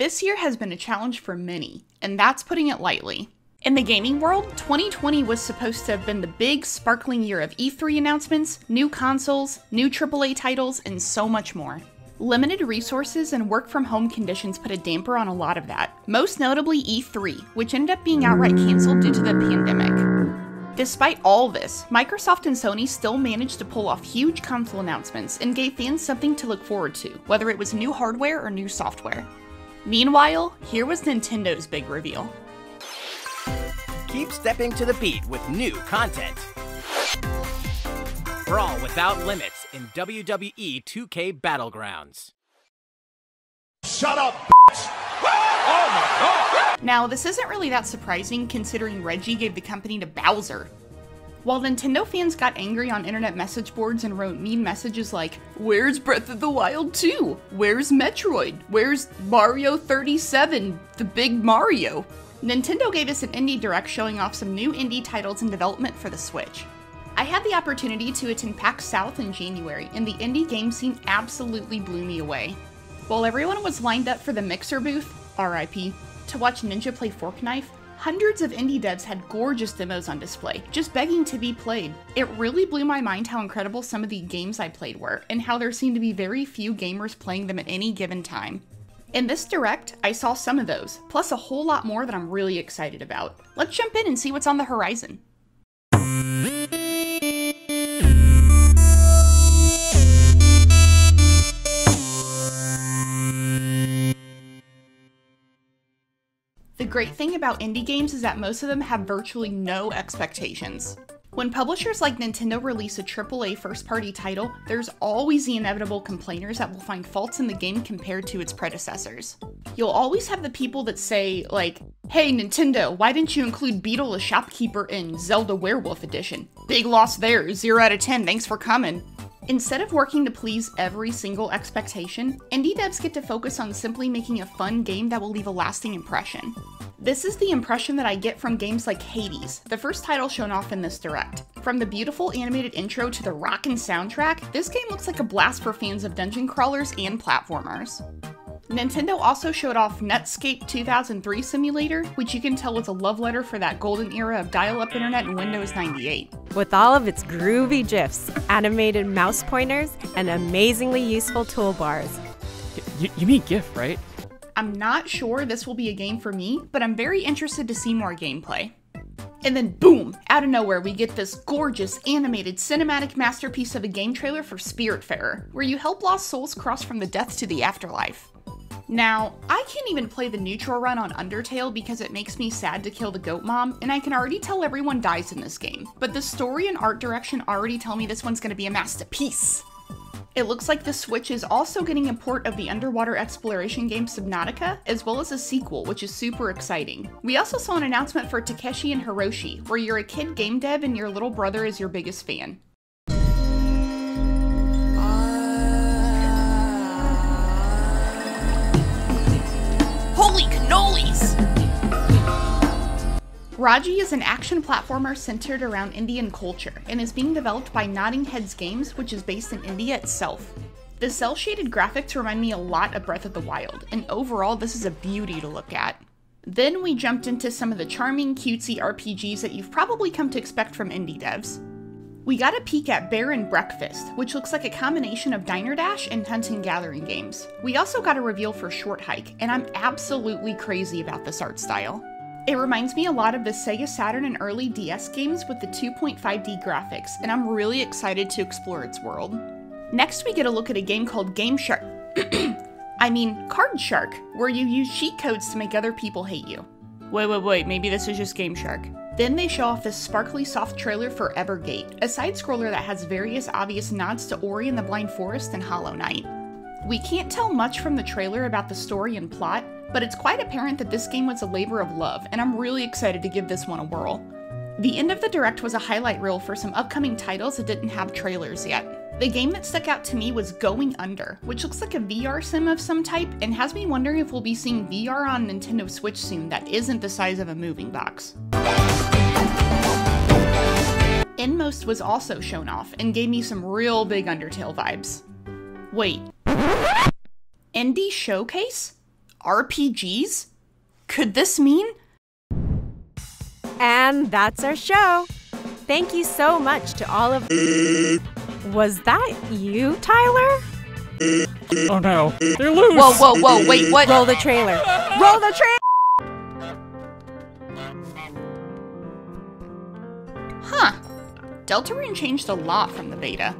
This year has been a challenge for many, and that's putting it lightly. In the gaming world, 2020 was supposed to have been the big, sparkling year of E3 announcements, new consoles, new AAA titles, and so much more. Limited resources and work-from-home conditions put a damper on a lot of that, most notably E3, which ended up being outright cancelled due to the pandemic. Despite all this, Microsoft and Sony still managed to pull off huge console announcements and gave fans something to look forward to, whether it was new hardware or new software. Meanwhile, here was Nintendo's big reveal. Keep stepping to the beat with new content. Brawl without limits in WWE 2K Battlegrounds. Shut up, bitch! Oh my god! Now, this isn't really that surprising considering Reggie gave the company to Bowser. While Nintendo fans got angry on internet message boards and wrote mean messages like, "Where's Breath of the Wild 2? Where's Metroid? Where's Mario 37, the big Mario?" Nintendo gave us an indie direct showing off some new indie titles in development for the Switch. I had the opportunity to attend PAX South in January, and the indie game scene absolutely blew me away. While everyone was lined up for the Mixer booth, RIP, to watch Ninja play Forkknife, hundreds of indie devs had gorgeous demos on display, just begging to be played. It really blew my mind how incredible some of the games I played were, and how there seemed to be very few gamers playing them at any given time. In this direct, I saw some of those, plus a whole lot more that I'm really excited about. Let's jump in and see what's on the horizon. The great thing about indie games is that most of them have virtually no expectations. When publishers like Nintendo release a AAA first-party title, there's always the inevitable complainers that will find faults in the game compared to its predecessors. You'll always have the people that say, like, "Hey Nintendo, why didn't you include Beetle the Shopkeeper in Zelda Werewolf Edition? Big loss there, 0 out of 10, thanks for coming." Instead of working to please every single expectation, indie devs get to focus on simply making a fun game that will leave a lasting impression. This is the impression that I get from games like Hades, the first title shown off in this direct. From the beautiful animated intro to the rockin' soundtrack, this game looks like a blast for fans of dungeon crawlers and platformers. Nintendo also showed off Netscape 2003 Simulator, which you can tell was a love letter for that golden era of dial-up internet in Windows 98. With all of its groovy GIFs, animated mouse pointers, and amazingly useful toolbars. You mean GIF, right? I'm not sure this will be a game for me, but I'm very interested to see more gameplay. And then boom, out of nowhere we get this gorgeous animated cinematic masterpiece of a game trailer for Spiritfarer, where you help lost souls cross from the death to the afterlife. Now, I can't even play the neutral run on Undertale because it makes me sad to kill the goat mom, and I can already tell everyone dies in this game, but the story and art direction already tell me this one's gonna be a masterpiece. It looks like the Switch is also getting a port of the underwater exploration game Subnautica, as well as a sequel, which is super exciting. We also saw an announcement for Takeshi and Hiroshi, where you're a kid game dev and your little brother is your biggest fan. Holy cannolis! Raji is an action platformer centered around Indian culture, and is being developed by Nodding Heads Games, which is based in India itself. The cel-shaded graphics remind me a lot of Breath of the Wild, and overall this is a beauty to look at. Then we jumped into some of the charming, cutesy RPGs that you've probably come to expect from indie devs. We got a peek at Bear and Breakfast, which looks like a combination of Diner Dash and Hunt and Gathering games. We also got a reveal for Short Hike, and I'm absolutely crazy about this art style. It reminds me a lot of the Sega Saturn and early DS games with the 2.5D graphics, and I'm really excited to explore its world. Next we get a look at a game called Game Shark Card Shark, where you use cheat codes to make other people hate you. Wait, maybe this is just Game Shark. Then they show off this sparkly soft trailer for Evergate, a side-scroller that has various obvious nods to Ori and the Blind Forest and Hollow Knight. We can't tell much from the trailer about the story and plot, but it's quite apparent that this game was a labor of love, and I'm really excited to give this one a whirl. The end of the direct was a highlight reel for some upcoming titles that didn't have trailers yet. The game that stuck out to me was Going Under, which looks like a VR sim of some type, and has me wondering if we'll be seeing VR on Nintendo Switch soon that isn't the size of a moving box. Inmost was also shown off, and gave me some real big Undertale vibes. Wait. Indie Showcase? RPGs? Could this mean? And that's our show. Thank you so much to all of... Was that you, Tyler? Oh no, they're loose! Whoa, wait, what? Roll the trailer. Roll the trailer! Huh. Deltarune changed a lot from the beta.